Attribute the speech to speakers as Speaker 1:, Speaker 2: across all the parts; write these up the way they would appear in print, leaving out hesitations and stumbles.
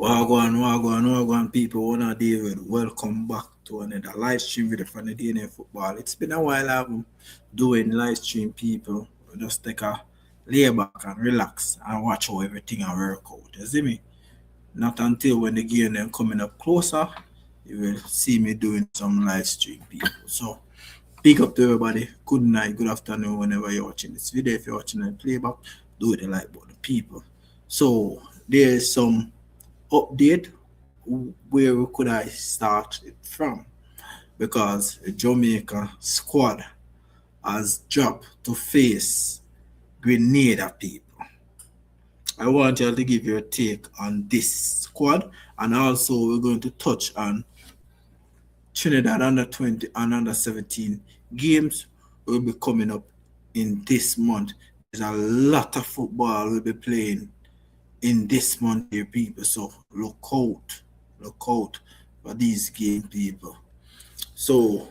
Speaker 1: Wagwan, people. Wanna David. Welcome back to another live stream video from the D&AFOOTBALL. It's been a while I've doing live stream, people. Just take a lay back and relax and watch how everything will work out. You see me? Not until when the game then coming up closer, you will see me doing some live stream, people. So, big up to everybody. Good night, good afternoon, whenever you're watching this video. If you're watching a playback, do it like button, people. So, there's some update where could I start it from? Because the Jamaica squad has dropped to face Grenada, people. I want you to give your take on this squad, and also we're going to touch on Trinidad under 20 and under 17 games will be coming up in this month. There's a lot of football we'll be playing in this month here, people. So look out for these game, people. So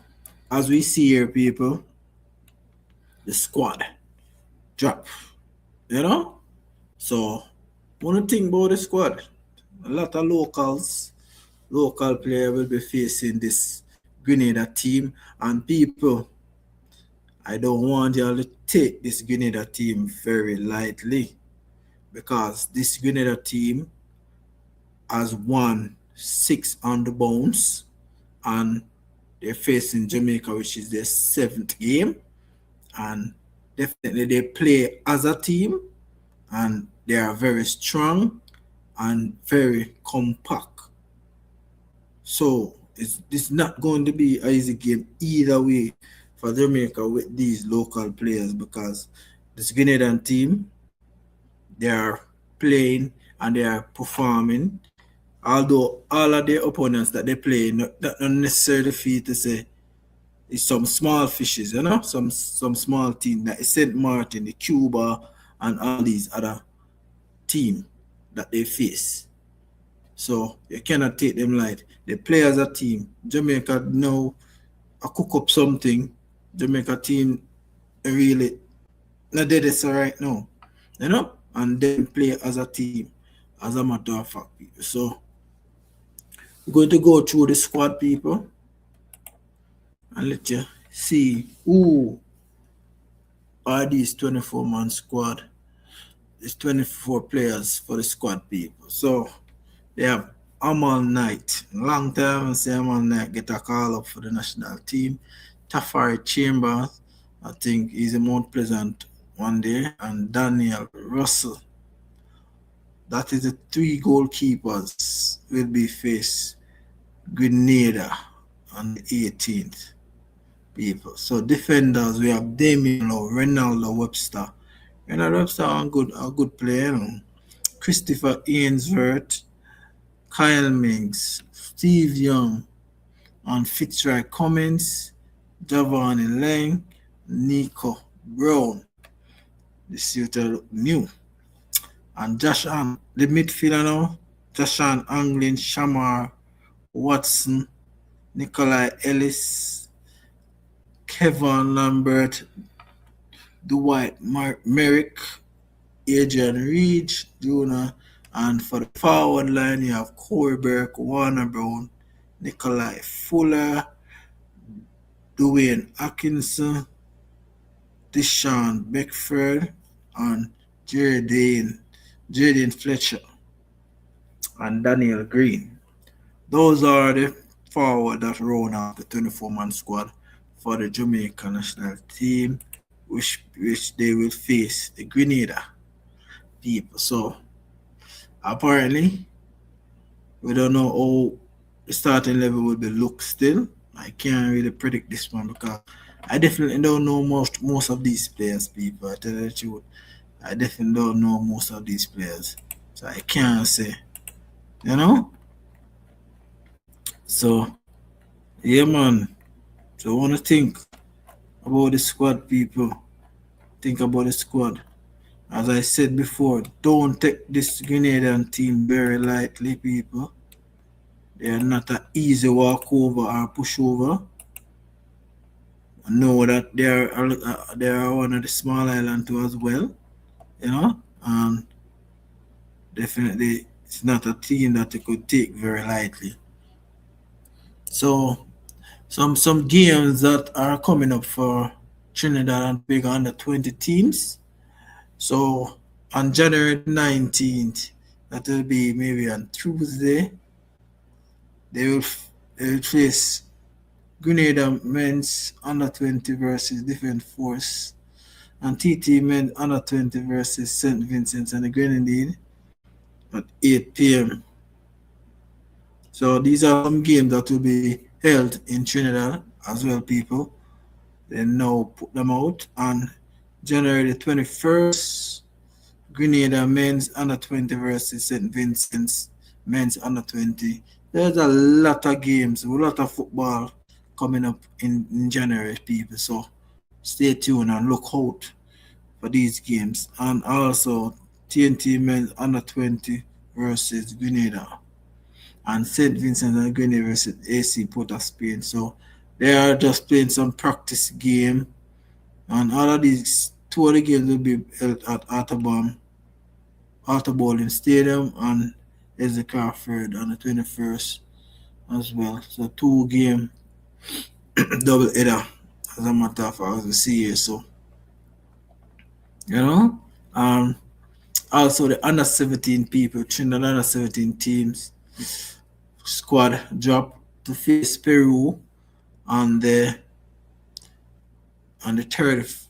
Speaker 1: as we see here, people, the squad drop, So one thing about the squad, a lot of local player will be facing this Grenada team, and people, I don't want y'all to take this Grenada team very lightly, because this Grenada team has won 6 on the bounce, and they're facing Jamaica, which is their 7th game, and definitely they play as a team, and they are very strong and very compact. So it's not going to be an easy game either way for Jamaica with these local players, because this Grenadian team, they are playing and they are performing. Although all of their opponents that they play, not necessarily feel to say it's some small fishes, some small team like St. Martin, the Cuba, and all these other teams that they face. So you cannot take them light. They play as a team. Jamaica now cook up something. Jamaica team really not dead right now, and then play as a team, as a matter of fact, people. So we're going to go through the squad, people, and let you see who are these 24-man squad. It's 24 players for the squad, people. So they have Amal Knight. Long time I say Amal Knight get a call up for the national team. Tafari Chambers, I think he's a Mount Pleasant one day, and Daniel Russell. That is the 3 goalkeepers will be face Grenada on the 18th, people. So defenders, we have Damien Lowe, Ronaldo Webster. Ronaldo Webster a good player. Christopher Ainsworth, Kyle Mings, Steve Young, and Fitzroy Cummins, Javon Lang, Nico Brown. The suitor look new. And Josh Ann, the midfielder now, Josh Ann, Anglin, Shamar, Watson, Nikolai Ellis, Kevin Lambert, Dwight Merrick, Adrian Reed Jr., and for the forward line you have Corey Burke, Warner Brown, Nikolai Fuller, Dwayne Atkinson, Deshaun Beckford, and Jaden Fletcher, and Daniel Green. Those are the forward that round out the 24-man squad for the Jamaica national team, which they will face the Grenada people. So apparently we don't know how the starting level will be look still. I can't really predict this one, because I definitely don't know most of these players, people. I tell you the truth, I definitely don't know most of these players, so I can't say, So yeah, man. So I want to think about the squad, people. Think about the squad. As I said before, don't take this Grenadian team very lightly, people. They are not an easy walkover or pushover. I know that they are one of the small island too as well, and definitely It's not a team that you could take very lightly. So some games that are coming up for Trinidad and Tobago under 20 teams. So on January 19th, that will be maybe on Tuesday, they will face Grenada men's under 20 versus Different Force, and TT men under 20 versus St. Vincent and the Grenadine at 8 p.m. So these are some games that will be held in Trinidad as well, people. They now put them out on January the 21st. Grenada men's under 20 versus St. Vincent's men's under 20. There's a lot of games, a lot of football coming up in January, people. So stay tuned and look out for these games. And also TNT men's under 20 versus Grenada, and St. Vincent and Grenada versus AC Port of Spain. So they are just playing some practice game, and all of these two of the games will be held at Arthur Bowling Stadium and Ezekiel Ford on the 21st as well. So two-game double header, as a matter of fact, as we see here. So you know, um, also the under 17 people, Trinidad under 17 teams squad drop to face Peru on the 30th,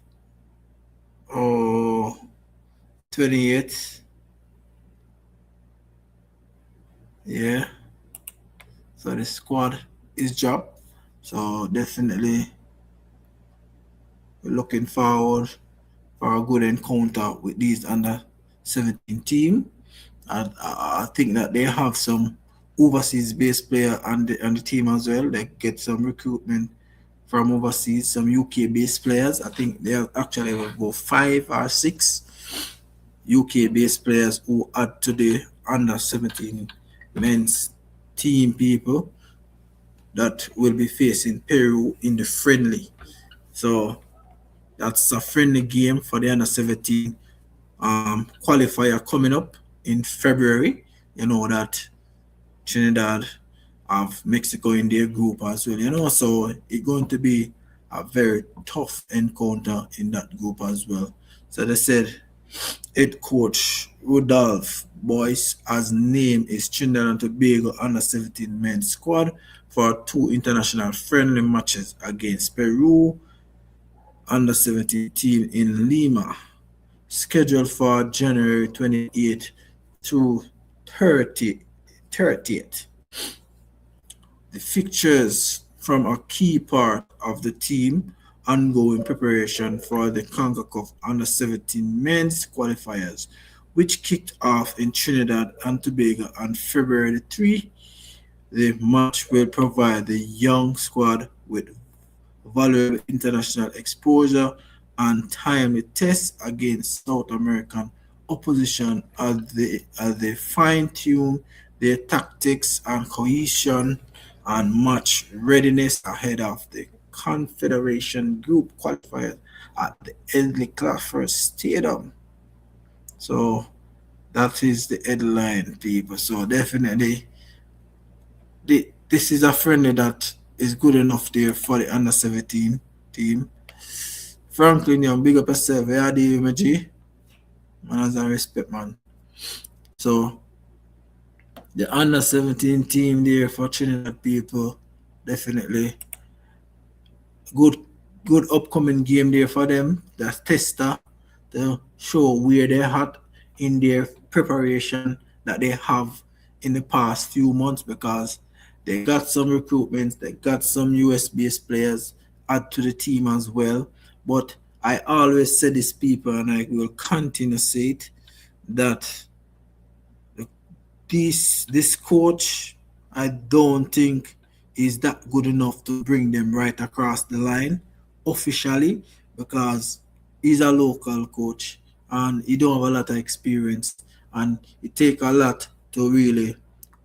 Speaker 1: 28th. Yeah. So the squad is dropped. So definitely we're looking forward for a good encounter with these under 17 team. I think that they have some overseas based player on the team as well. They get some recruitment from overseas, some UK based players. I think they actually will go 5 or 6 UK based players who add to the under 17 men's team, people that will be facing Peru in the friendly. So that's a friendly game for the under 17 qualifier coming up in February. You know that Trinidad have Mexico in their group as well, so it's going to be a very tough encounter in that group as well. So they said head coach Rudolph Boyce has named his Trinidad and Tobago under 17 men's squad for 2 international friendly matches against Peru under 17 team in Lima, scheduled for January 28th through 30th. The fixtures from a key part of the team ongoing preparation for the CONCACAF under 17 men's qualifiers, which kicked off in Trinidad and Tobago on February 3. The match will provide the young squad with valuable international exposure and timely tests against South American opposition as they fine-tune their tactics and cohesion and match readiness ahead of the Confederation Group qualifiers at the Edley Clafford Stadium. So that is the headline, people. So definitely, this is a friendly that is good enough there for the under 17 team. Franklin, you big up yourself. Yeah, my G. Man, as I respect, man. So the under 17 team there for Trinidad, people, definitely good upcoming game there for them. That's tester to show where they're at in their preparation that they have in the past few months, because they got some recruitments, they got some US based players add to the team as well. But I always say this, people, and I will continue to say it, that this coach, I don't think is that good enough to bring them right across the line officially, because he's a local coach and he don't have a lot of experience, and it take a lot to really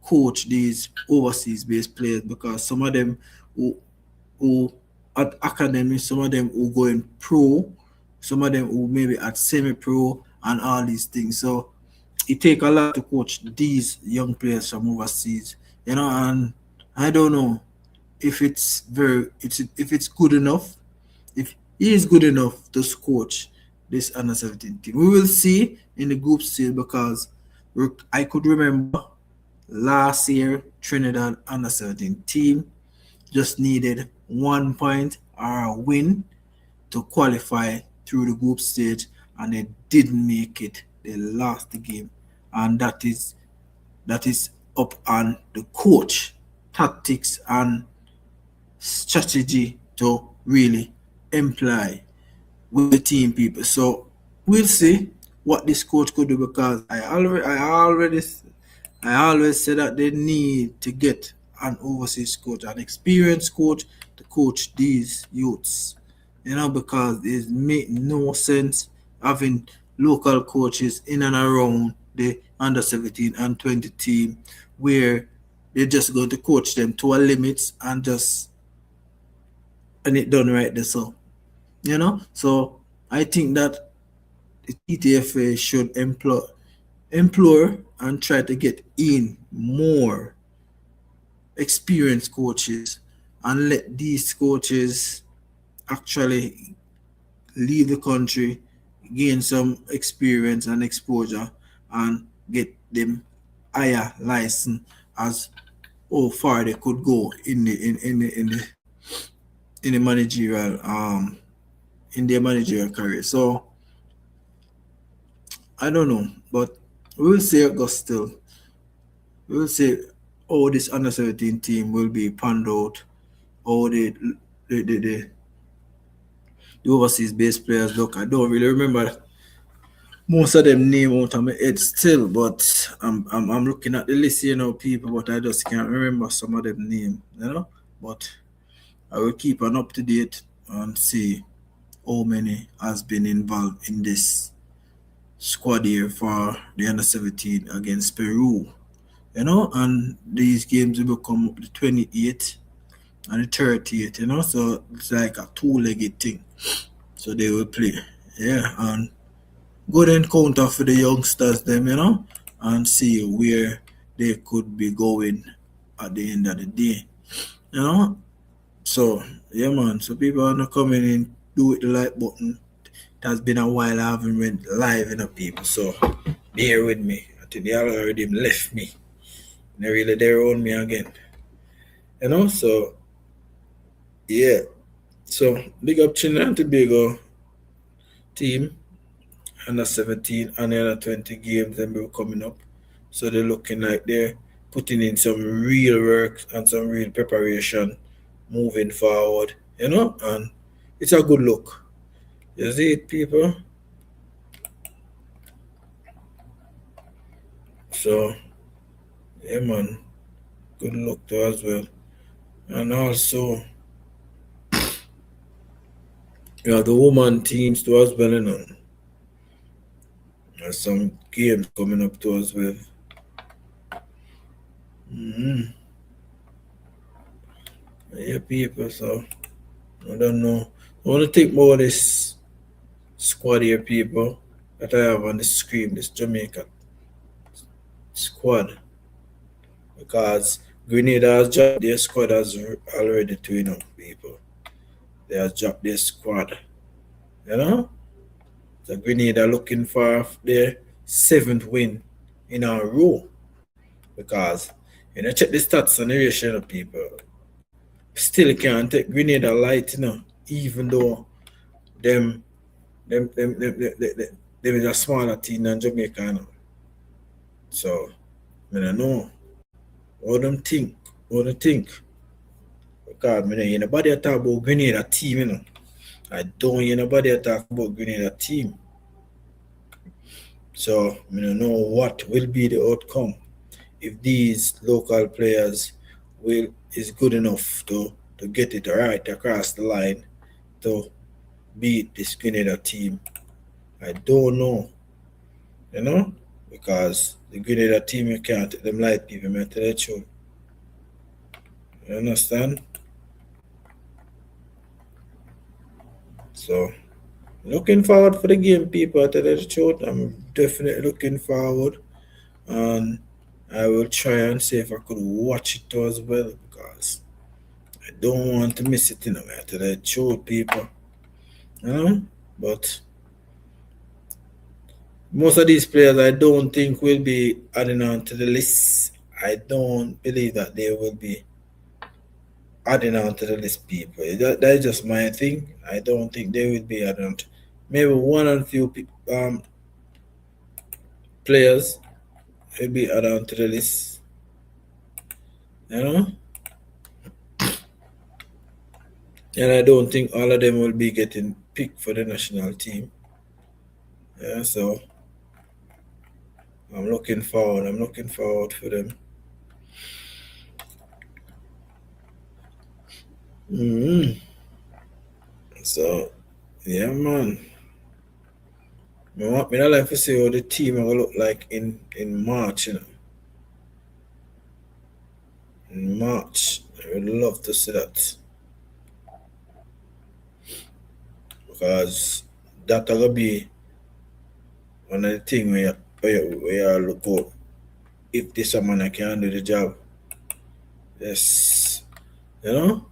Speaker 1: coach these overseas based players, because some of them who at academy, some of them who going pro, some of them who maybe at semi pro and all these things. So it take a lot to coach these young players from overseas, and I don't know if it's good enough, if he is good enough to coach this under 17 team. We will see in the group stage because I could remember last year Trinidad under 17 team just needed 1 point or a win to qualify through the group stage, and they didn't make it. They lost the game, and that is up on the coach tactics and strategy to really imply with the team people. So we'll see what this coach could do because I always say that they need to get an overseas coach, an experienced coach to coach these youths. Because it make no sense having local coaches in and around the under 17 and 20 team where they're just going to coach them to a limit and it done right there. So I think that the TTFA should implore and try to get in more experienced coaches and let these coaches actually leave the country, gain some experience and exposure, and get them higher license as how far they could go in the managerial in their managerial career. So I don't know, but we'll see August still. We'll see how this under 17 team will be panned out, how the, the, the, the overseas based players look. I don't really remember most of them name out of my head still, but I'm looking at the list, people, but I just can't remember some of them name. But I will keep an up to date and see how many has been involved in this squad here for the under 17 against Peru. And these games will come up the 28th and the 30th, so it's like a two-legged thing. So they will play. Yeah, and good encounter for the youngsters them, and see where they could be going at the end of the day. So yeah man, so people are not coming in, do it the like button. It has been a while I haven't went live people, so bear with me. I think they already left me. They really they own me again. So yeah. So big up Trinidad and Tobago team under 17 and under 20 games and we're coming up. So they're looking like they're putting in some real work and some real preparation moving forward, and it's a good look. You see it, people? So yeah man, good luck to as well. And also the woman teams too as well, There's some games coming up to as well. Yeah, people, so I don't know. I want to take more of this squad here, people, that I have on the screen, this Jamaica squad. Because Grenada has dropped their squad as already to, people. They have dropped their squad. So Grenada looking for their 7th win in a row. Because check the stats on the ratio of people. Still can't take Grenada light, even though them is a smaller team than Jamaica. So I don't know. What them think? What they think? Because nobody talk about Grenada team, I don't hear nobody talk about Grenada team. So I don't know what will be the outcome if these local players is good enough to get it right across the line to beat this Grenada team. I don't know, because the Grenada team you can't take them light, people. I tell you the truth. You understand? So looking forward for the game, people. I tell you the truth. I'm definitely looking forward and I will try and see if I could watch it as well because I don't want to miss it, I tell the truth, people, you know. But most of these players, I don't think will be adding on to the list. I don't believe that they will be adding on to the list, people. That's just my thing. I don't think they will be adding on. Maybe one or few players will be added on to the list, you know. And I don't think all of them will be getting picked for the national team. Yeah, so I'm looking forward. I'm looking forward for them. hmm So yeah, man. Me not like to see how the team will look like in March. In March, I would love to see that because that will be one of the things where you look out if this man can do the job. Yes, you know.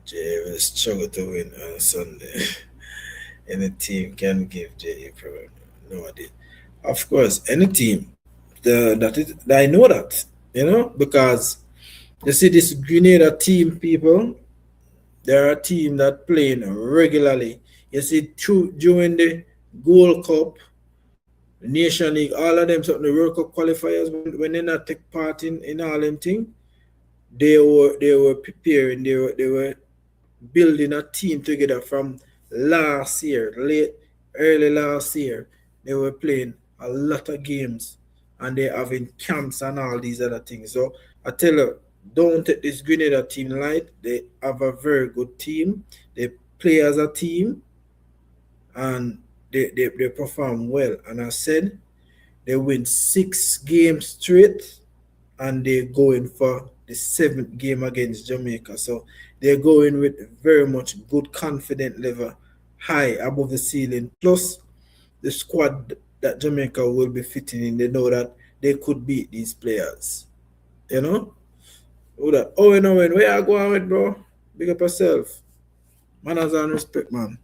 Speaker 1: Jay will struggle to win on Sunday. Any team can give Jay a problem. No idea. Of course, any team. I know that, because you see this Grenada team, people. They're a team that playing regularly. You see, during the Gold Cup, Nation League, all of them, something the World Cup qualifiers, when they not take part in all them thing, they were preparing. They were building a team together from last year, early last year. They were playing a lot of games and they having camps and all these other things. So I tell you, don't take this Grenada team light. They have a very good team. They play as a team and they perform well. And I said they win 6 games straight and they're going for the 7th game against Jamaica. So they're going with very much good confident level, high above the ceiling. Plus the squad that Jamaica will be fitting in, they know that they could beat these players. You know? Who that? Owen, where you going with, bro? Big up yourself. Manners and respect, man.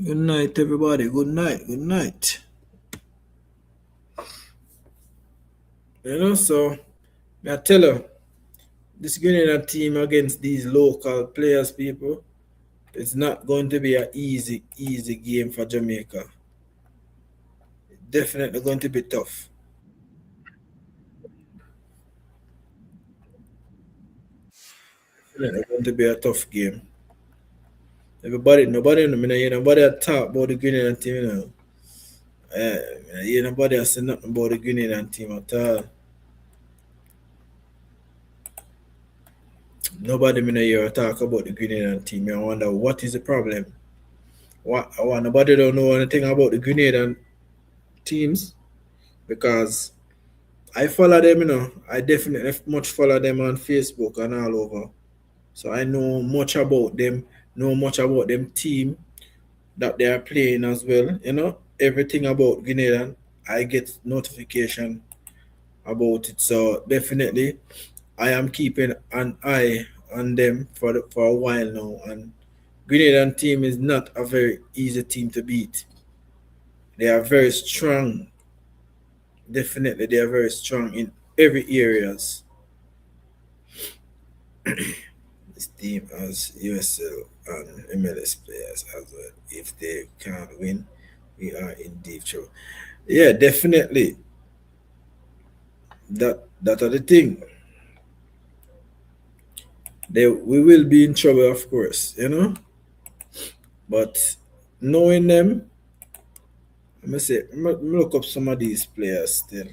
Speaker 1: Good night, everybody. Good night. Good night. So I tell you, this Grenada team against these local players, people, it's not going to be an easy game for Jamaica. Definitely going to be tough. Definitely going to be a tough game. Nobody talk about the Grenada team, nobody has said nothing about the Grenada team at all. Nobody here talk about the Grenada team. I wonder what is the problem. Why nobody don't know anything about the Grenadian teams because I follow them, I definitely much follow them on Facebook and all over. So I know much about them, know much about them team that they are playing as well. Everything about Grenada, I get notification about it. So definitely I am keeping an eye on them for a while now. And Grenadian team is not a very easy team to beat. They are very strong. Definitely, they are very strong in every areas. This team has USL and MLS players as well. If they can't win, we are in deep trouble. Yeah, definitely. That are the thing. We will be in trouble, of course. But knowing them, I'm gonna say, look up some of these players still.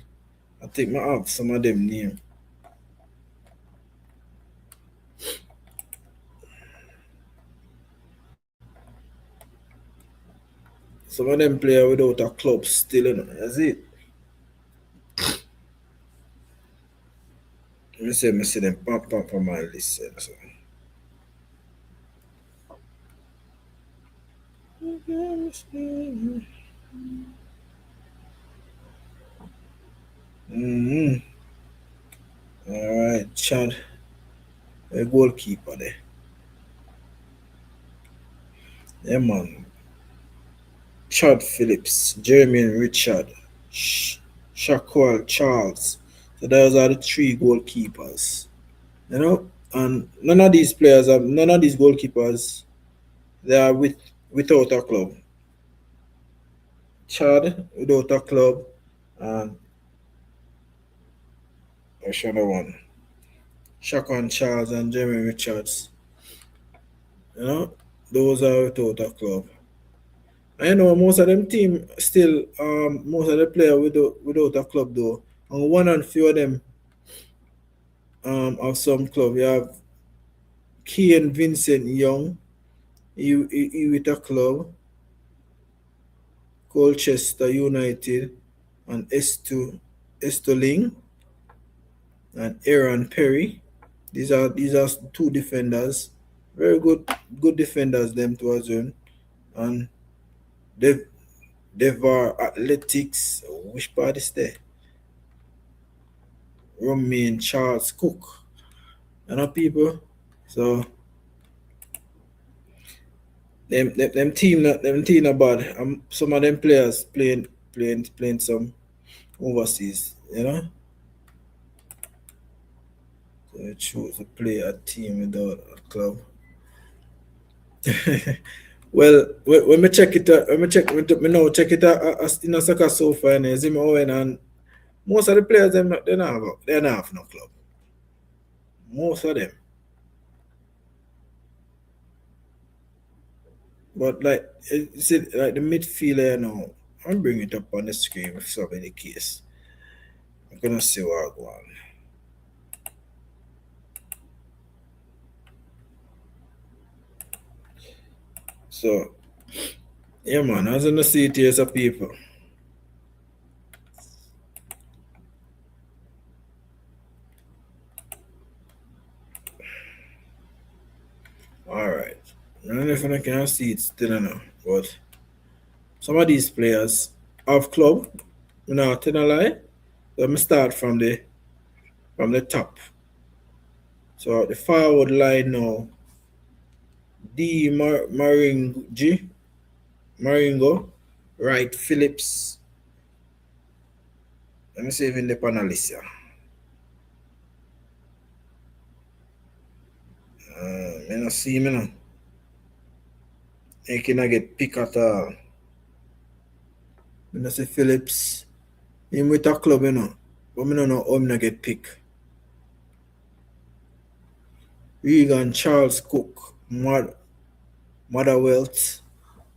Speaker 1: I think I have some of them name. Some of them player without a club still, That's it. Let me see them pop on my list. So. Mm-hmm. All right, Chad, a goalkeeper there. Yeah, man. Chad Phillips, Jeremy Richard, Shaquille Charles. So those are the three goalkeepers. You know, and none of these goalkeepers, they are without a club. Chad without a club, and what's the other one? Shaquille Charles and Jeremy Richards. You know, those are without a club. I know most of them team still most of the player without a club though. And one and few of them of some club. You have Kian Vincent Young, he with a club, Colchester United, and Estoling and Aaron Perry. These are two defenders. Very good defenders them two as well. And they Devar Athletics, which part is there? Romain Charles Cook. You know people. So them team not bad. Some of them players playing some overseas, you know. So they choose to play a team without a club. Well, when me check it out, when me check me now check it out in a soccer so far, and see me Owen and most of the players them they not have no club. Most of them. But like you see like the midfielder now, I'm bringing it up on the screen if so many case. I'm gonna see what I go on. So yeah man, as in the see it here some people. Alright. I don't know if I can see it still enough, but some of these players have club, you know, tell a lie. Let me start from the top. So the forward line now, Maringo, right Phillips. Let me see if in the panelist here. Me not see me now. He cannot get pick at all. Me not see Phillips. Him with a club, you know. But me don't know how him not get pick. Regan Charles Cook, Motherwell.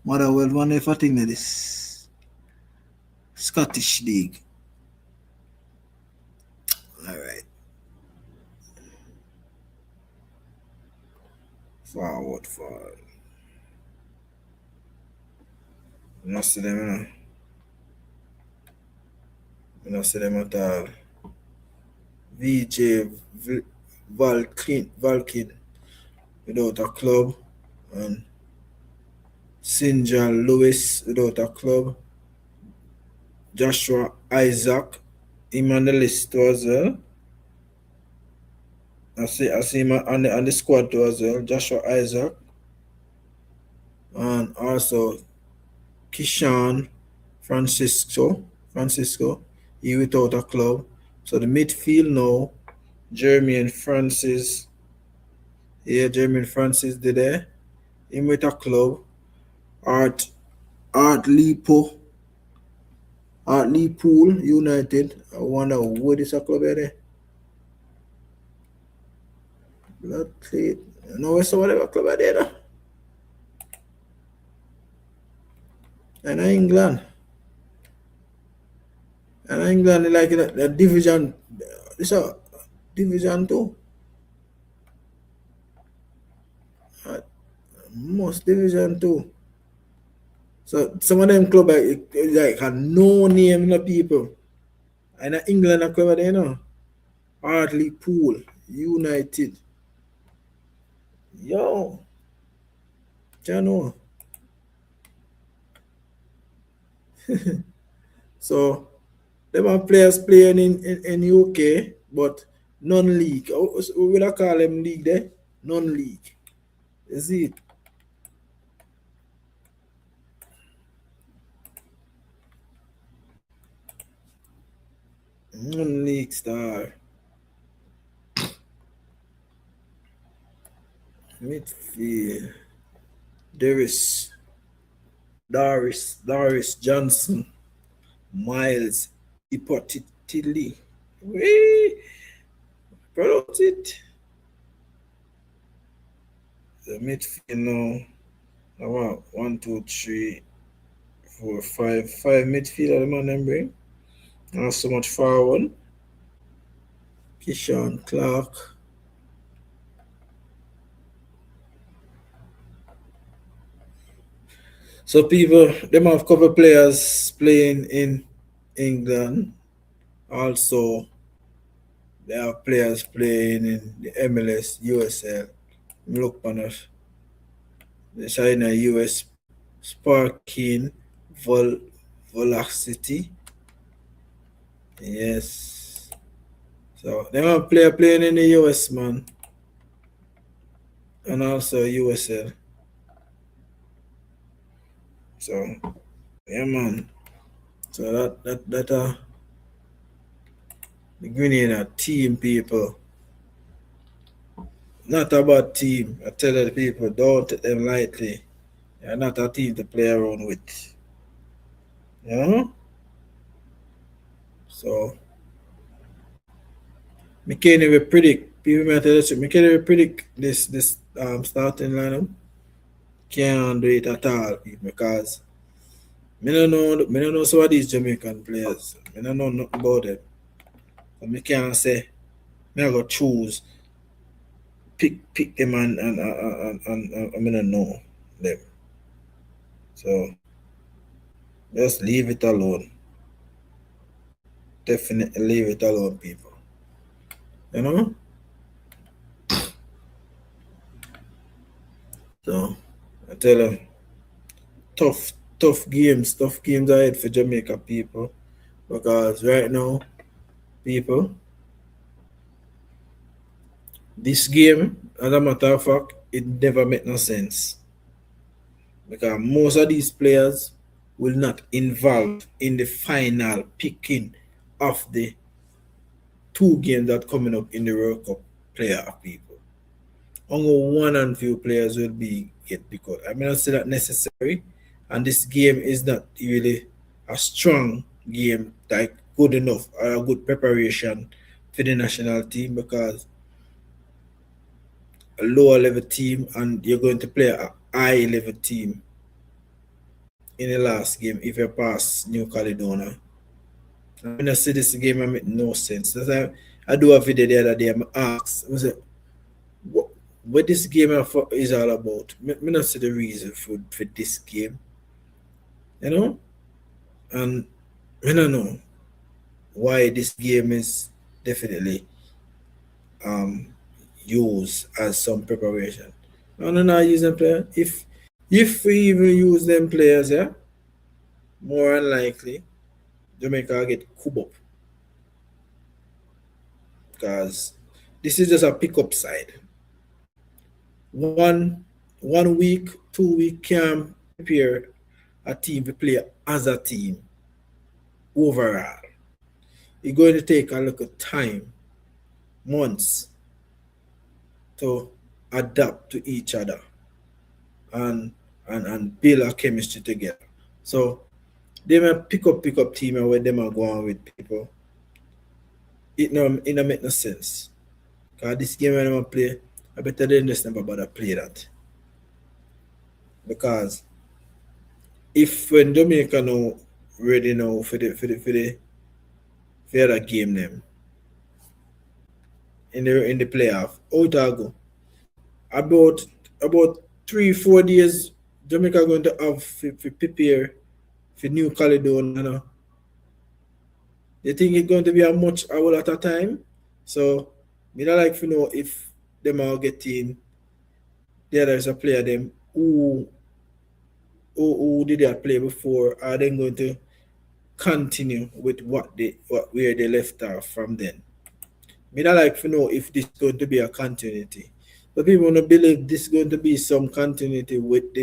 Speaker 1: Motherwell one if I think that is Scottish League. Alright. Forward. I don't see them, you know. I don't see them at all. VJ Valkin without a club. And Sinjal Lewis without a club. Joshua Isaac, him on the list too as well. I see him on the squad too as well. Joshua Isaac. And also Kishan Francisco, he without a club. So the midfield now, Jeremy and Francis. Yeah, Jeremy and Francis did there. Him with a club. Art Art Lipo. Art Lipool United. I wonder what is a club there. Blood plate. No, it's whatever club there. And England. And England like the division. It's a division two. Uh, Most division two. So some of them club like had no name in the people. And England are club there, you know. Hartlepool United. Yo, you know. So them are players playing in UK, but non-league. What would I call them league there? Non-league. Is it? Non-league star. Midfield. Darius. Darius Johnson. Miles. Ipotitili. Wee! Pronounce it. The midfield now. I want 1, 2, 3, 4, 5. Five midfielder the man them bring. Not so much forward. Kishan Clark. So people, them have couple players playing in England. Also, there are players playing in the MLS, USL. Look on it. The China US Sparking Vol Velocity. Yes. So them have player playing in the US man. And also USL. So yeah man. So that the Grenada team people. Not a bad team. I tell the people, don't take them lightly. They're not a team to play around with. You know? So, me can't even predict. People might tell us, me can't even predict this starting lineup. Can't do it at all, people, because me don't know some of these Jamaican players. Me don't know nothing about them. So me can't say, me I go choose, pick them and me don't know them. So, just leave it alone. Definitely leave it alone, people. You know? So I tell them tough games ahead for Jamaica people. Because right now, people, this game, as a matter of fact, it never make no sense. Because most of these players will not involve in the final picking of the two games that coming up in the World Cup playoff people. Only one and few players will be get picked out. I mean, I say that necessary, and this game is not really a strong game, like good enough or a good preparation for the national team because a lower level team and you're going to play a high level team in the last game if you pass New Caledonia. I mean, I see this game, I make no sense. That's why I do a video the other day. I'm asked, I said, what this game is all about. Me not see the reason for this game, you know, and I don't know why this game is definitely um used as some preparation. No, not using player. If we even use them players, yeah, more unlikely Jamaica get coup up because this is just a pickup side. One 1 week, 2 week can prepare a team to play as a team overall. It's going to take a little time, months, to adapt to each other and build a chemistry together. So they may pick up team and where them are going with people. It no make no sense. Cause this game when I play, I better than just never bother play that. Because if when Jamaica now ready now for the other game them in the playoff, how it go? About 3 4 days Jamaica going to have to prepare for New Caledonia. You know? They think it's going to be a whole lot of time. So me not like to know if them are getting the others a player them who did that play before are then going to continue with what where they left off from then. Me not like to know if this going to be a continuity. But people want to believe this is going to be some continuity with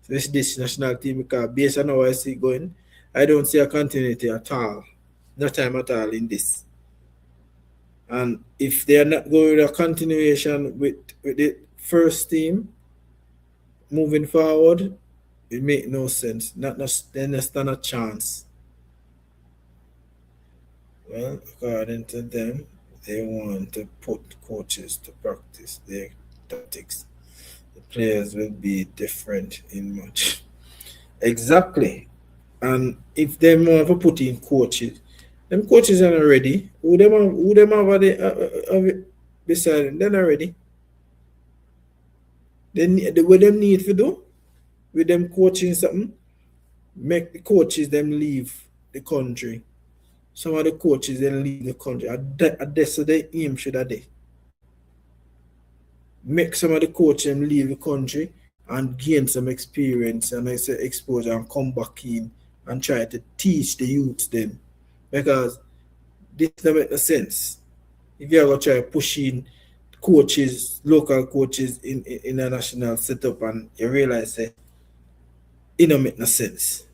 Speaker 1: this national team because based on how I see it going, I don't see a continuity at all. No time at all in this. And if they are not going with a continuation with the first team moving forward, it make no sense. Then there's not a chance. Well, according to them, they want to put coaches to practice their tactics. The players will be different in much. Exactly. And if they want to put in coaches, them coaches are not ready. Who them have it beside them? They're not ready. What them need to do with them coaching something, make the coaches them leave the country. Some of the coaches then leave the country. That's the aim should have they. Make some of the coaches them leave the country and gain some experience and I say exposure and come back in and try to teach the youths them. Because this doesn't make no sense. If you ever try pushing coaches, local coaches in a national setup and you realize that it don't make no sense.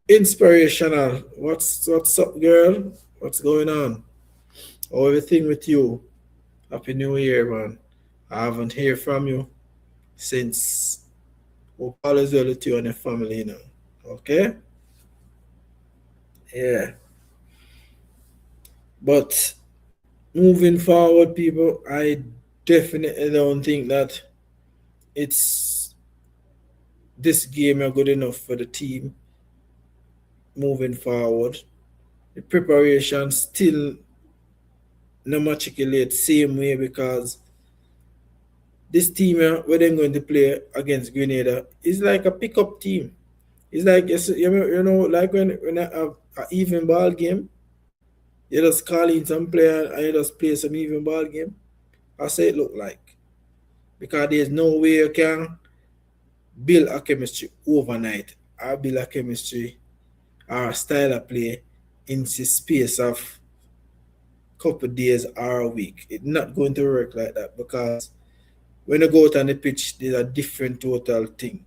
Speaker 1: Inspirational. What's up, girl? What's going on? How everything with you? Happy New Year, man. I haven't heard from you since. Hope all is well with you and your family, you know. Okay? Yeah. But moving forward, people, I definitely don't think that it's this game are good enough for the team moving forward. The preparation still no matriculate same way because this team where they're going to play against Grenada is like a pickup team. It's like like when I have an even ball game, you just call in some player and you just play some even ball game. I say it look like because there's no way you can build a chemistry overnight. I build a chemistry or a style of play in the space of couple days or a week. It's not going to work like that because when you go out on the pitch, there's a different total thing.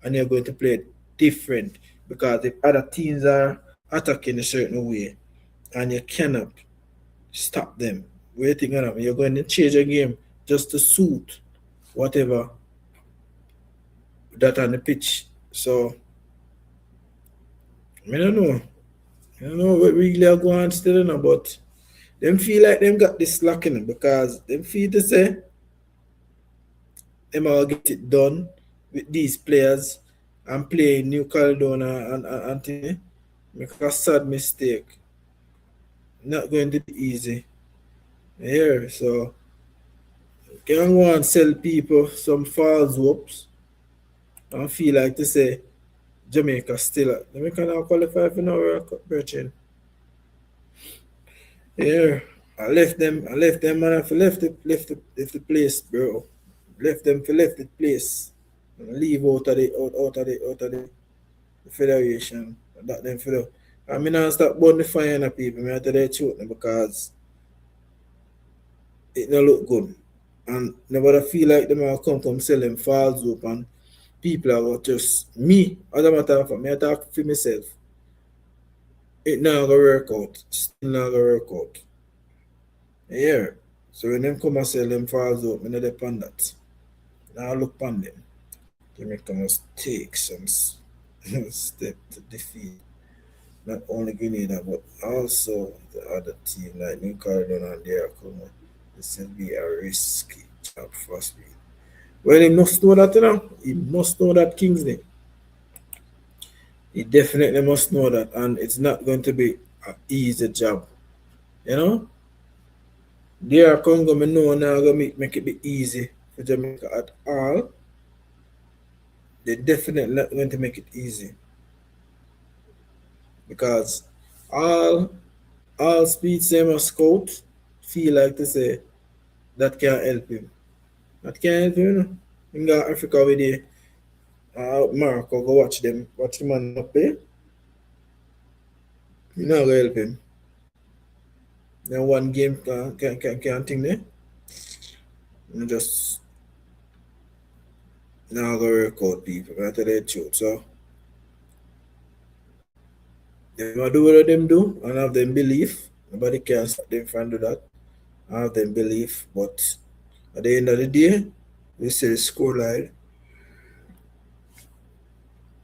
Speaker 1: And you're going to play it different because if other teams are attacking a certain way and you cannot stop them, what you think you're going to change your game just to suit whatever that on the pitch. So I don't know. I don't know what really are going still, but them feel like them got this slack in them because them feel to say them all get it done with these players and play New Caledonia and thing. Make a sad mistake. Not going to be easy. Yeah, so can go and sell people some false hopes and feel like to say Jamaica still Jamaica now qualify for no World Cup, brethren. Yeah. I left them man I left the place, bro. Left the place. And leave out of the federation. That them for the I mean I stop burn the fire on the people, I tell the truth because it don't look good. And nobody feel like them are come sell them false hope and people are just me, as a matter of fact, me I talk for myself. It not gonna work out. Still not gonna work out. Yeah. So when them come and sell them false hope, I not depend that. Now look upon them. Jamaica must take some step to defeat not only Grenada but also the other team like New Caledonia and D&AFOOTBALL. This will be a risky job for us. Well, he must know that, you know. He must know that Kingsley. He definitely must know that, and it's not going to be an easy job. You know? DR Congo, me know now going to make it be easy for Jamaica at all. They definitely not going to make it easy. Because all speed same scout feel like to say that can't help him. That can't help him, you know. In Africa with the Morocco go watch them man play. You know, help him. Then one game can thing there. You just now go record people. I tell you the truth. So they might do what them do and have them belief. Nobody can stop them from do that. I have them belief. But at the end of the day, we see the score line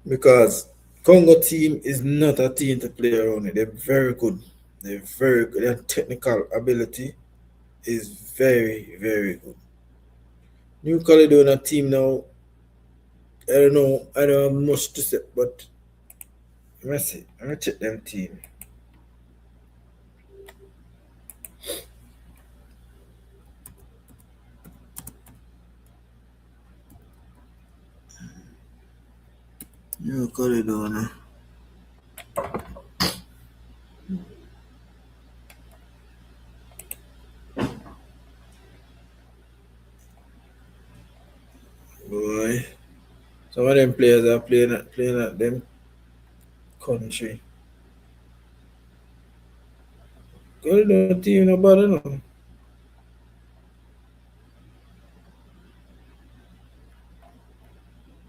Speaker 1: because Congo team is not a team to play around with. They're very good. They're very good. Their technical ability is very, very good. New Caledonia team now, I don't know, I don't have much to say, but let me see. Let me check them team. New Caledonia. Boy. Some of them players are playing at them country. Caledonia team no bad enough.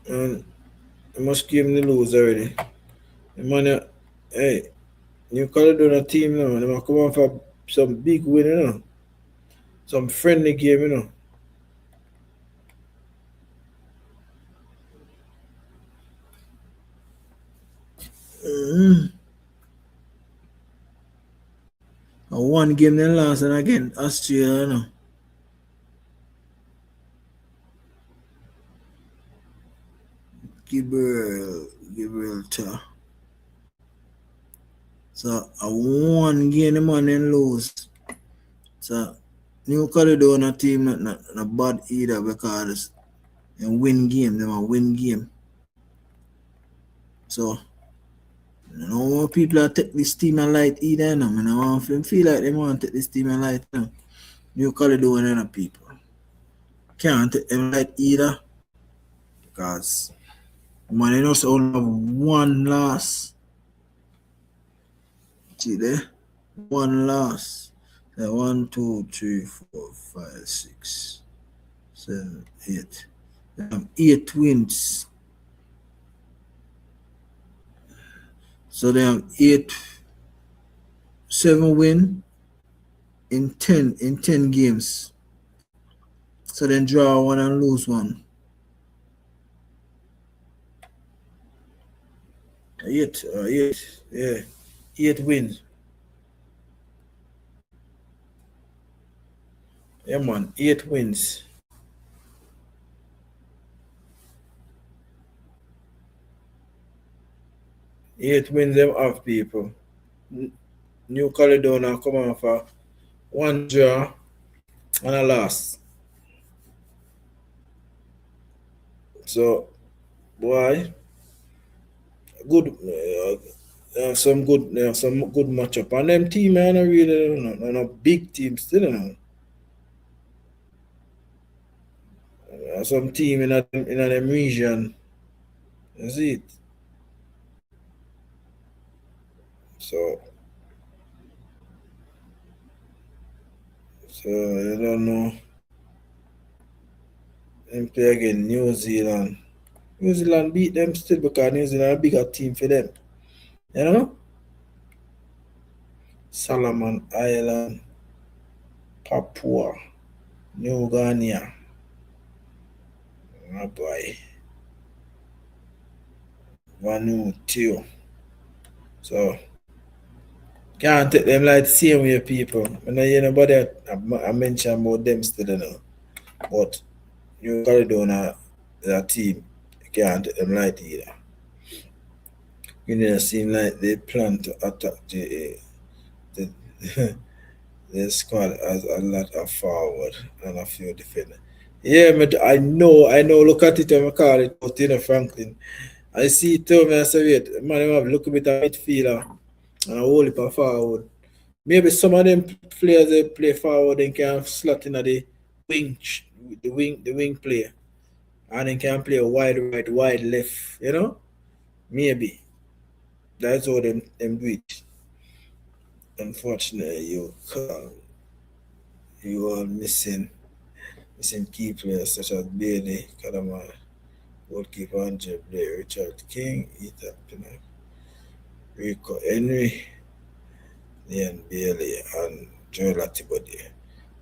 Speaker 1: And must give them the lose already. The man, hey, New Caledonia team now, they must come on for some big win, you know. Some friendly game, you know. Mm-hmm. One game then last and again, Australia, you know. Gibraltar. So a one game the man then lose. So New Caledonia team not bad either because they win game, they want win game. So you know more people are take this team and light either, you know. I don't want them feel like they want to take this team and light, you know. New Caledonia people can't take them light either because man they also only have one loss. See there? One loss. 1, 2, 3, 4, 5, 6, 7, 8. 8 wins. So they have 7 win in 10 games. So then draw one and lose one. 8, yeah. 8 wins. Yeah, man, 8 wins. Eight wins them have people. New Caledonia come on for 1 draw and a loss. So, boy, good, some good matchup. And them team, man, are really no big team still, you know. Some team in them region. That's it. So you don't know. Them play again New Zealand. New Zealand beat them still because New Zealand a bigger team for them. You know? Solomon Island, Papua, New Guinea. Oh boy. Vanuatu. So can't take them like the same way people. When I hear nobody I mention about them still, you know. But you carry down a team, you can't take them like either. You know, it seem like they plan to attack the the squad has a lot of forward and a few defender. Yeah, I know. Look at it and I call it out, you know, Franklin. I see it too, man. I say, wait, man, I have a look a bit of midfielder and a whole heap of forward. Maybe some of them players they play forward and can slot in wing, the wing player, and then can play wide right, wide left. You know, maybe that's how them do it. Unfortunately, you are missing key players such as Bailey, Kalama, goalkeeper Andre Blair, Richard King, Ethan Pinnock, Rico Henry, Ian Bailey, and Joel Atibody.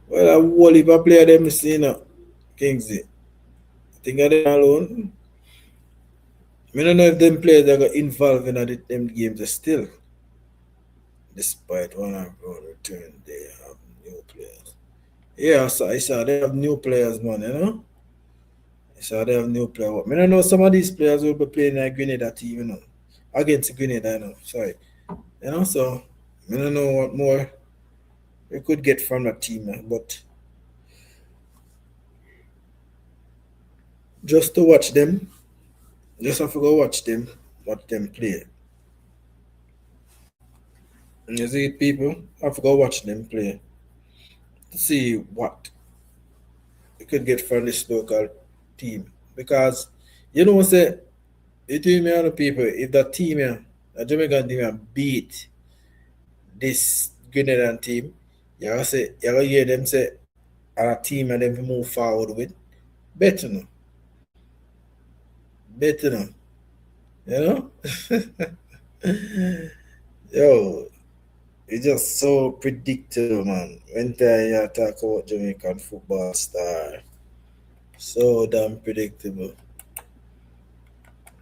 Speaker 1: Well, a whole heap of players them see now, Kingsley. I think of them alone. I don't know if them players that got involved in them games still, despite one of our return, they have new players. Yeah, so I saw they have new players, man, you know? So they have new players. I don't know some of these players will be playing like Grenada team, against Grenada, Sorry. So I don't know what more we could get from that team, but just to watch them, just have to go watch them, watch them play. And you see, people have to go watch them play to see what we could get from this local team. Because, say, between me and the people, if that team, the Jamaican team, beat this Grenadian team, you gotta hear them say, and a team and them move forward with, better no. Better no. You Yo, it's just so predictable, man. When you talk about Jamaican football star, so damn predictable.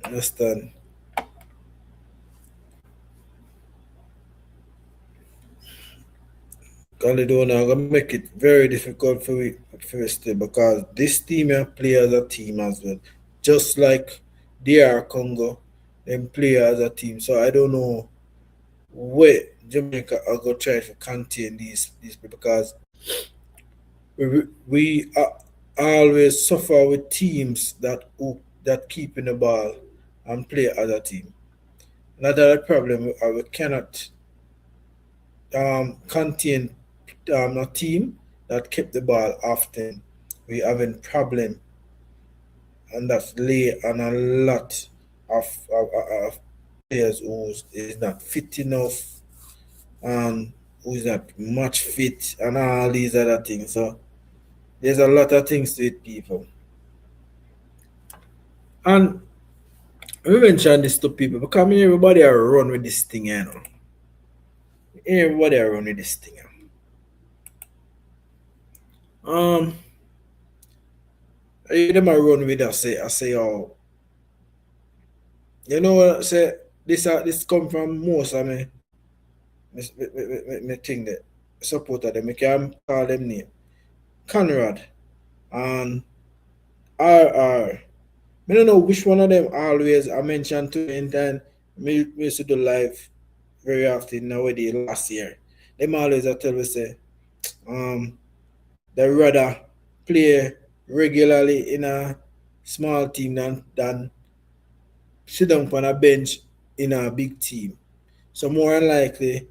Speaker 1: Understand? Caledonia gonna make it very difficult for us still because this team here play as a team as well. Just like DR Congo, them play as a team. So I don't know where Jamaica are gonna try to contain these people because we are always suffer with teams that keep in the ball and play as a team. Another problem we cannot contain a team that kept the ball often. We having problem and that's lay on a lot of players who is not fit enough and who is not much fit and all these other things. So there's a lot of things to it, people. And we mention this to people because I mean, everybody are run with this thing, Everybody are run with this thing. Um, them are run with us. I say, oh, you know what? I say this come from most of me think that supporter them. I can call them name Conrad and RR. I don't know which one of them always I mentioned to in time. Me used to do live very often nowadays last year. Them always I tell me say um they rather play regularly in a small team than sit down on a bench in a big team. So more than likely,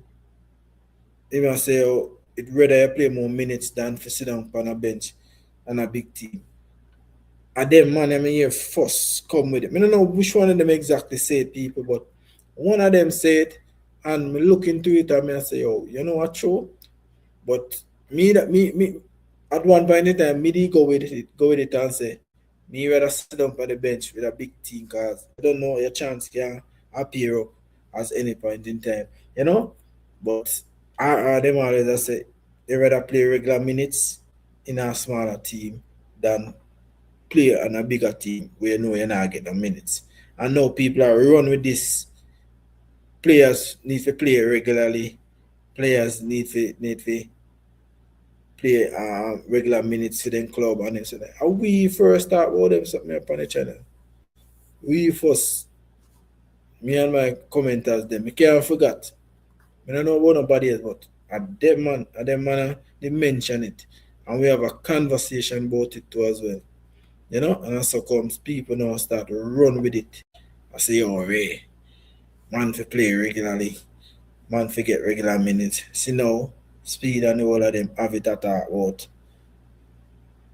Speaker 1: they might say, oh, it rather you play more minutes than for sit down on a bench and a big team. And then man, I mean here first come with it. I don't know which one of them exactly said people, but one of them said, and me look into it and I say, oh, you know what, true? But me at one point in time, me did go with it and say, me rather sit down on the bench with a big team because I don't know your chance can appear up as any point in time, But them always I say they rather play regular minutes in a smaller team than play on a bigger team where you know you're not getting the minutes. And now people are run with this. Players need to play regularly. Players need to play regular minutes for them club and them so that. And we first start with them something up on the channel. We first, me and my commenters them, I can't forget. I don't know about nobody else, but at them man, they mention it. And we have a conversation about it too as well. And so comes people now start to run with it. I say, oh, Ray, man for play regularly, man for get regular minutes. See now, speed and all of them have it at about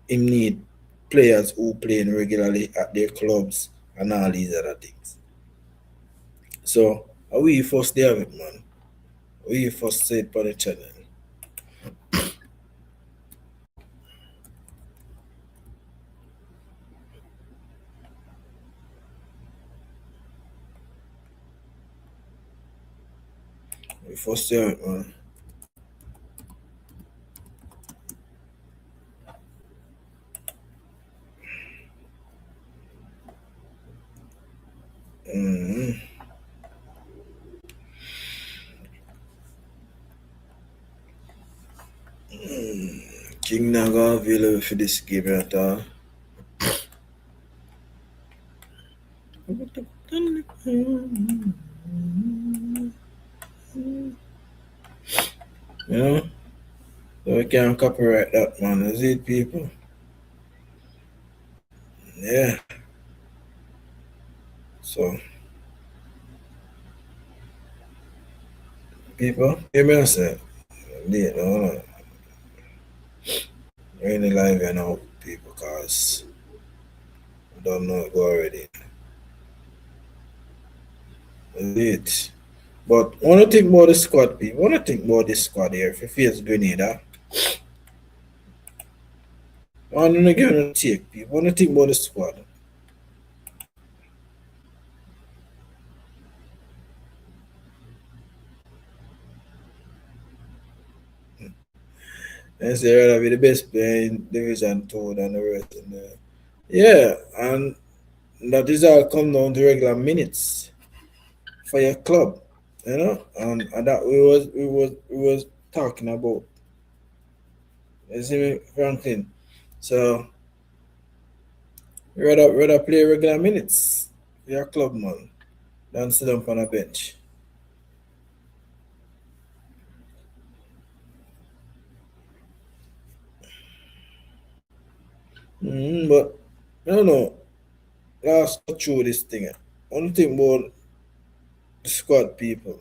Speaker 1: him need players who playing regularly at their clubs and all these other things. So we first day of it, man. We first say it on the channel. We first say it, man. Mm-hmm. King Naga available for this game at all. You know? So we can't copyright that, man. Is it, people? Yeah. So, people, hear me I say, yeah, no, we're in the live here now, people, because I don't know it go already. Is it? But when you think about the squad, people, when you think about this squad here, if you face Grenada, I don't know give you a take, people. When you think about the squad, and say rather be the best player in Division 2 than the rest. Yeah, and that is all come down to regular minutes for your club, you know, and that we was talking about. You see me, Franklin. So you rather play regular minutes for your club, man, than sit down on a bench. But I don't know. Let's go through this thing. One thing about the squad, people.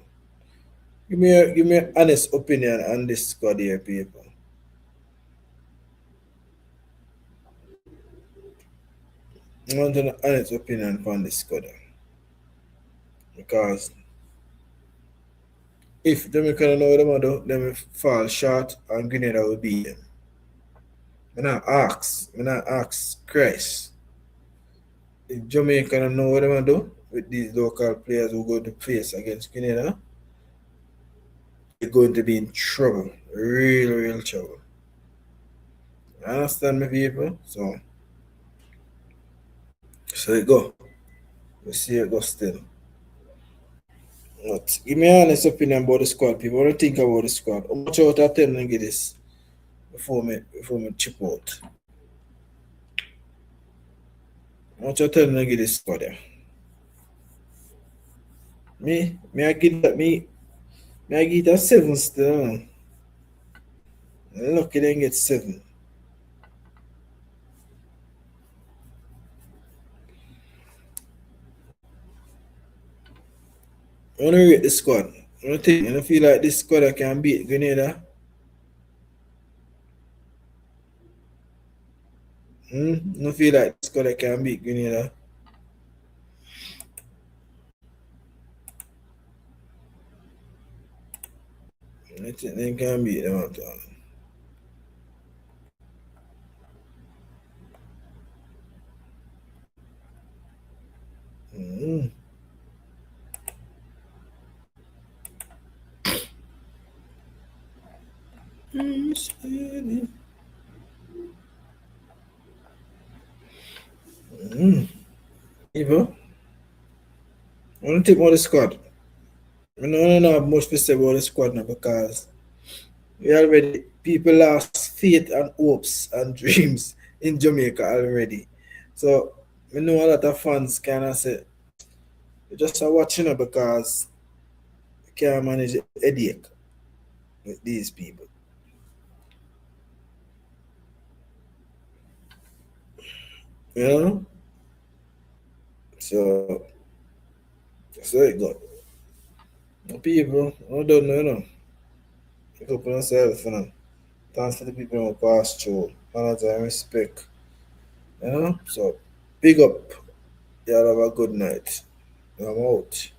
Speaker 1: Give me an honest opinion on this squad here, people. I want an honest opinion on this squad because if Jamaica don't know what them do, them will fall short and Grenada will beat them. I not ask Christ. If Jamaica don't know what them do with these local players who go to face against Grenada, they're going to be in trouble. Real trouble. You understand me, people? So it go. We see it go still. But give me an honest opinion about the squad, people. What do you think about the squad? How much out of 10 I get this before me chip out? How much out of 10 I get this squad there? Me, I give that 7 still. Lucky they get 7. I want to rate the squad. I want to think, I feel like this squad I can beat Grenada. I feel like this squad I can beat Grenada. I think they can beat them at all. Mm-hmm. Mm-hmm. People, I want to think about the squad. I don't have much to say about the squad now because we already people lost faith and hopes and dreams in Jamaica already. So we know a lot of fans kind of say they just are watching it because they can't manage the headache with these people. You know? So it go. People, I don't know, you know. Pick up on yourself, you know. Thanks for the people who pass through. Manners and respect. You know? So big up. Y'all have a good night. I'm out.